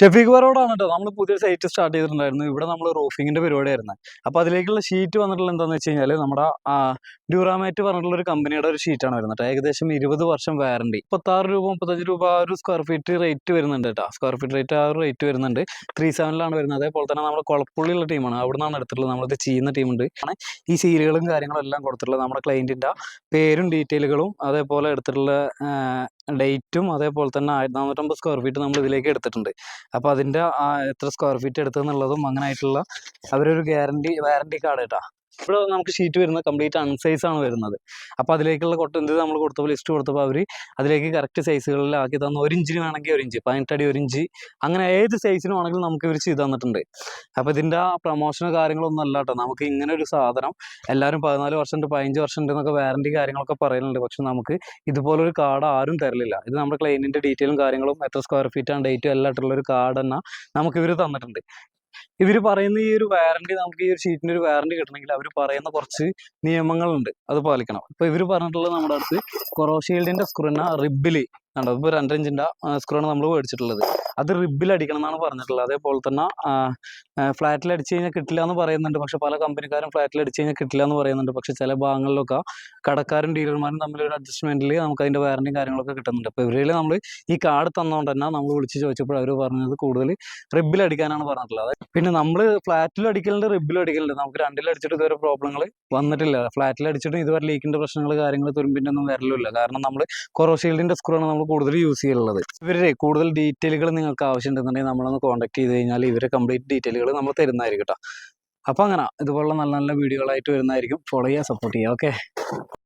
ഷെഫീഖ് പറോടാണ് കേട്ടോ. നമ്മൾ പുതിയൊരു സൈറ്റ് സ്റ്റാർട്ട് ചെയ്തിട്ടുണ്ടായിരുന്നു. ഇവിടെ നമ്മൾ റൂഫിങ്ങിന്റെ പരിപാടിയായിരുന്നു. അപ്പോൾ അതിലേക്കുള്ള ഷീറ്റ് വന്നിട്ടുള്ള എന്താണെന്ന് വെച്ച് കഴിഞ്ഞാൽ നമ്മുടെ ഡ്യൂറാമാറ്റ് പറഞ്ഞിട്ടുള്ള ഒരു കമ്പനിയുടെ ഒരു ഷീറ്റാണ് വരുന്നത്. ഏകദേശം 20 വർഷം വാറണ്ടി. 36 രൂപ 35 രൂപ ആ ഒരു സ്ക്വയർ ഫീറ്റ് റേറ്റ് വരുന്നുണ്ട് കേട്ടോ. സ്ക്വയർ ഫീറ്റ് റേറ്റ് ആ ഒരു റേറ്റ് വരുന്നുണ്ട്. 37 വരുന്നത്. അതേപോലെ തന്നെ നമ്മുടെ കുളപ്പുള്ളിയുള്ള ടീമാണ്, അവിടെ നിന്നാണ് എടുത്തിട്ടുള്ളത്. നമ്മളിത് ചെയ്യുന്ന ടീമുണ്ട്. ഈ സീലുകളും കാര്യങ്ങളും എല്ലാം കൊടുത്തിട്ടുള്ളത് നമ്മുടെ ക്ലയൻറ്റിൻ്റെ പേരും ഡീറ്റെയിലുകളും അതേപോലെ എടുത്തിട്ടുള്ള ഡേറ്റും അതേപോലെ തന്നെ 1450 സ്ക്വയർ ഫീറ്റ് നമ്മൾ ഇതിലേക്ക് എടുത്തിട്ടുണ്ട്. അപ്പോൾ അതിൻ്റെ എത്ര സ്ക്വയർ ഫീറ്റ് എടുത്തെന്നുള്ളതും അങ്ങനെ ആയിട്ടുള്ള അവരൊരു വാറണ്ടി കാർഡ് കേട്ടോ. ഇവിടെ നമുക്ക് ഷീറ്റ് വരുന്നത് കംപ്ലീറ്റ് അൺസൈസ് ആണ് വരുന്നത്. അപ്പോൾ അതിലേക്കുള്ള ഇത് നമ്മൾ കൊടുത്തപ്പോൾ ലിസ്റ്റ് കൊടുത്തപ്പോൾ അവർ അതിലേക്ക് കറക്റ്റ് സൈസുകളിലാക്കി തന്നു. 1 ഇഞ്ചിന് വേണമെങ്കിൽ 1 ഇഞ്ച്, 18 അടി 1 ഇഞ്ച്, അങ്ങനെ ഏത് സൈസിനും ആണെങ്കിലും നമുക്ക് ഇവർ ചെയ്ത് തന്നിട്ടുണ്ട്. അപ്പോൾ ഇതിൻ്റെ പ്രൊമോഷനോ കാര്യങ്ങളൊന്നും അല്ല കേട്ടോ. നമുക്ക് ഇങ്ങനെ ഒരു സാധനം എല്ലാവരും 14 വർഷം 15 വർഷം എന്നൊക്കെ വാറണ്ടി കാര്യങ്ങളൊക്കെ പറയുന്നുണ്ട്. പക്ഷെ നമുക്ക് ഇതുപോലൊരു കാർഡ് ആരും തരലില്ല. ഇത് നമ്മുടെ ക്ലയൻറ്റിൻ്റെ ഡീറ്റെയിലും കാര്യങ്ങളും എത്ര സ്ക്വയർ ഫീറ്റ് ആണ് ഡേറ്റും എല്ലാം ആയിട്ടുള്ളൊരു കാർഡ് തന്നെ നമുക്ക് ഇവർ തന്നിട്ടുണ്ട്. ഇവർ പറയുന്ന ഈ ഒരു വാറണ്ടി, നമുക്ക് ഈ ഒരു ഷീറ്റിന് ഒരു വാറണ്ടി കിട്ടണമെങ്കിൽ അവർ പറയുന്ന കുറച്ച് നിയമങ്ങളുണ്ട്, അത് പാലിക്കണം. ഇപ്പോൾ ഇവർ പറഞ്ഞിട്ടുള്ളത് നമ്മുടെ അടുത്ത് കൊറോഷീൽഡിൻ്റെ സ്ക്രൂന റിബില് കണ്ടോ, ഇപ്പോൾ 2 ഇഞ്ചിൻ്റെ സ്ക്രൂണ് നമ്മൾ മേടിച്ചിട്ടുള്ളത്. അത് റിബിൽ അടിക്കണം എന്നാണ് പറഞ്ഞിട്ടുള്ളത്. അതേപോലെ തന്നെ ഫ്ലാറ്റിൽ അടിച്ച് കഴിഞ്ഞാൽ കിട്ടില്ല എന്ന് പറയുന്നുണ്ട്. പക്ഷെ പല കമ്പനിക്കാരും ഫ്ലാറ്റിൽ അടിച്ച് കഴിഞ്ഞാൽ കിട്ടില്ല എന്ന് പറയുന്നുണ്ട്. പക്ഷെ ചില ഭാഗങ്ങളിലൊക്കെ കടക്കാരും ഡീലർമാരും തമ്മിലൊരു അഡ്ജസ്റ്റ്മെൻറ്റിൽ നമുക്ക് അതിൻ്റെ വാറണ്ടിയും കാര്യങ്ങളൊക്കെ കിട്ടുന്നുണ്ട്. അപ്പോൾ ഇവരിൽ നമ്മൾ ഈ കാർഡ് തന്നുകൊണ്ട് തന്നെ നമ്മൾ വിളിച്ച് ചോദിച്ചപ്പോൾ അവർ പറഞ്ഞത് കൂടുതൽ റിബിൽ അടിക്കാനാണ് പറഞ്ഞിട്ടുള്ളത്. പിന്നെ നമ്മൾ ഫ്ലാറ്റിൽ അടിക്കലുണ്ട്, റിബിലും അടിക്കലുണ്ട്. നമുക്ക് രണ്ടിലും അടിച്ചിട്ട് ഇതുവരെ പ്രോബ്ലങ്ങൾ വന്നിട്ടില്ല. ഫ്ലാറ്റിൽ അടിച്ചിട്ടും ഇതുവരെ ലീക്കിൻ്റെ പ്രശ്നങ്ങൾ കാര്യങ്ങൾ തുരുമ്പിൻ്റെ ഒന്നും വരലില്ല. കാരണം നമ്മൾ കൊറോഷീൽഡിൻ്റെ സ്ക്രൂവാണ് നമ്മൾ കൂടുതൽ യൂസ് ചെയ്യുള്ളത്. ഇവരുടെ കൂടുതൽ ഡീറ്റെയിലുകൾ നിങ്ങൾക്ക് ആവശ്യമുണ്ടെന്നുണ്ടെങ്കിൽ നമ്മളൊന്ന് കോൺടാക്ട് ചെയ്ത് കഴിഞ്ഞാൽ ഇവരെ കംപ്ലീറ്റ് ഡീറ്റെയിലുകൾ നമ്മൾ തരുന്നതായിരിക്കും കേട്ടോ. അപ്പോൾ അങ്ങനെ ഇതുപോലുള്ള നല്ല നല്ല വീഡിയോകളായിട്ട് വരുന്നതായിരിക്കും. ഫോളോ ചെയ്യുക, സപ്പോർട്ട് ചെയ്യുക. ഓക്കെ.